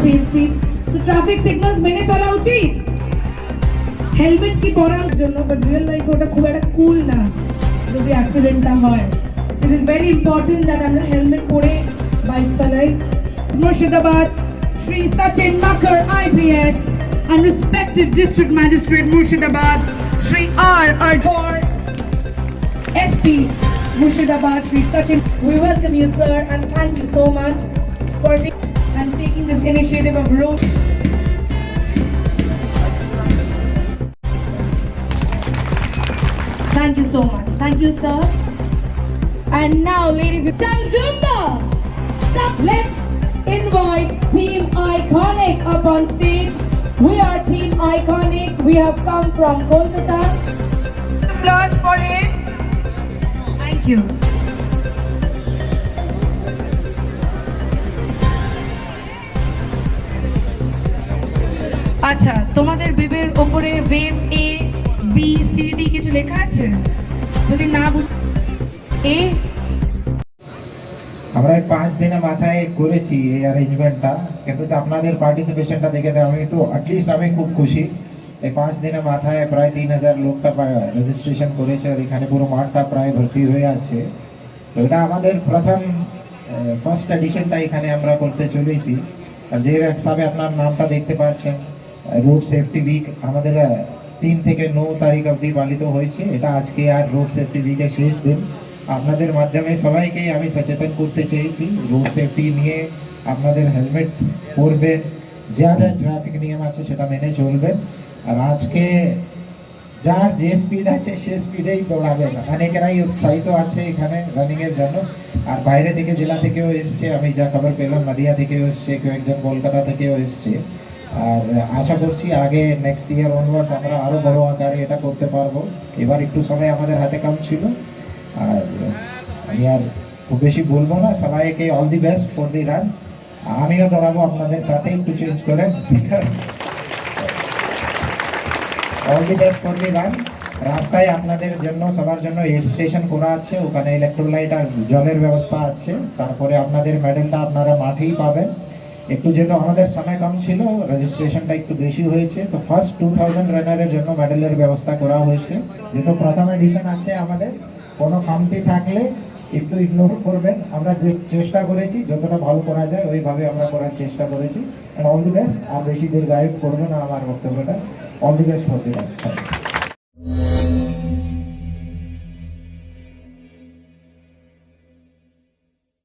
Safety. তো traffic signals মেনে চলা উচিত, হেলমেট কি পরার জন্য, বাট রিয়েল লাইফে ওটা খুব একটা কুল না যদি অ্যাক্সিডেন্টটা হয়। It is very important that আমরা হেলমেট পরে বাইক চালাই। Murshidabad, Shri Sachin Makar IPS and respected District Magistrate Murshidabad, Shri R. Arthur SP Murshidabad, Shri Sachin. We welcome you, sir, and thank you so much for being and taking this initiative of road. Thank you so much. Thank you, sir. And now, ladies and gentlemen, Zumba. Let's invite Team Iconic up on stage. We are Team Iconic. We have come from Kolkata. Applause for him. Thank you. আচ্ছা, তোমাদের বিবের ওপরে wave A B C D কিছু লেখা আছে? যদি না বুঝ এ আমরা 5 দিনের মাথায় করেছি এই অ্যারেঞ্জমেন্টটা, কিন্তু আপনাদের পার্টিসিপেশনটা দেখে আমি তো অ্যাটলিস্ট আমি খুব খুশি। এই 5 দিনের মাথায় প্রায় 3000 লোকটা রেজিস্ট্রেশন করেছে, আর এখানে পুরো মাঠটা প্রায় ভর্তি হয়ে আছে। তো এটা আমাদের প্রথম ফার্স্ট এডিশনটা এখানে আমরা করতে চলেছি। আর যে হিসাবে আপনার নামটা দেখতে পাচ্ছেন, রোড সেফটি উইক আমাদের 3 থেকে 9 তারিখ অবধি পালিত হয়েছে। এটা আজকে আর রোড সেফটি উইকের শেষ দিন। আপনাদের মাধ্যমে সবাইকে আমি সচেতন করতে চেয়েছি রোড সেফটি নিয়ে। আপনাদের হেলমেট পরবেন, যা যা ট্রাফিক নিয়ম আছে সেটা মেনে চলবেন। আর আজকে যার যে স্পিড আছে সে স্পিডেই দৌড়াবেন। অনেকেরাই উৎসাহিত আছে এখানে রানিংয়ের জন্য, আর বাইরে থেকে জেলা থেকেও এসছে, আমি যা খবর পেলাম নদিয়া থেকেও এসছে, কেউ একজন কলকাতা থেকেও এসছে। আর আশা করছি আগে নেক্সট ইয়ার অনওয়ার্ডস আমরা আরও বড় আকারে এটা করতে পারবো। এবার একটু সময় আমাদের হাতে কম ছিল, আর আমি আর খুব বেশি বলবো না। সবাইকে all the best for the run. আমিও দৌড়াবো আপনাদের সাথে, একটু চেঞ্জ করে, ঠিক আছে? All the best for the run. রাস্তায় আপনাদের জন্য সবার জন্য এড স্টেশন করা আছে, ওখানে ইলেকট্রোলাইট আর জলের ব্যবস্থা আছে। তারপরে আপনাদের মেডেলটা আপনারা মাঠেই পাবেন। একটু যেহেতু আমাদের সময় কম ছিল, রেজিস্ট্রেশনটা একটু বেশি হয়েছে, তো ফার্স্ট 2000 রানারের জন্য মেডেলের ব্যবস্থা করা হয়েছে। যেহেতু প্রথম এডিশন আছে আমাদের, কোনো খামতি থাকলে একটু ইগনোর করবেন। আমরা যে চেষ্টা করেছি যতটা ভালো করা যায় ওইভাবে আমরা করার চেষ্টা করেছি। And all the best. আর বেশি দীর্ঘায়িত করবো না আমার বক্তব্যটা। All the best for the run.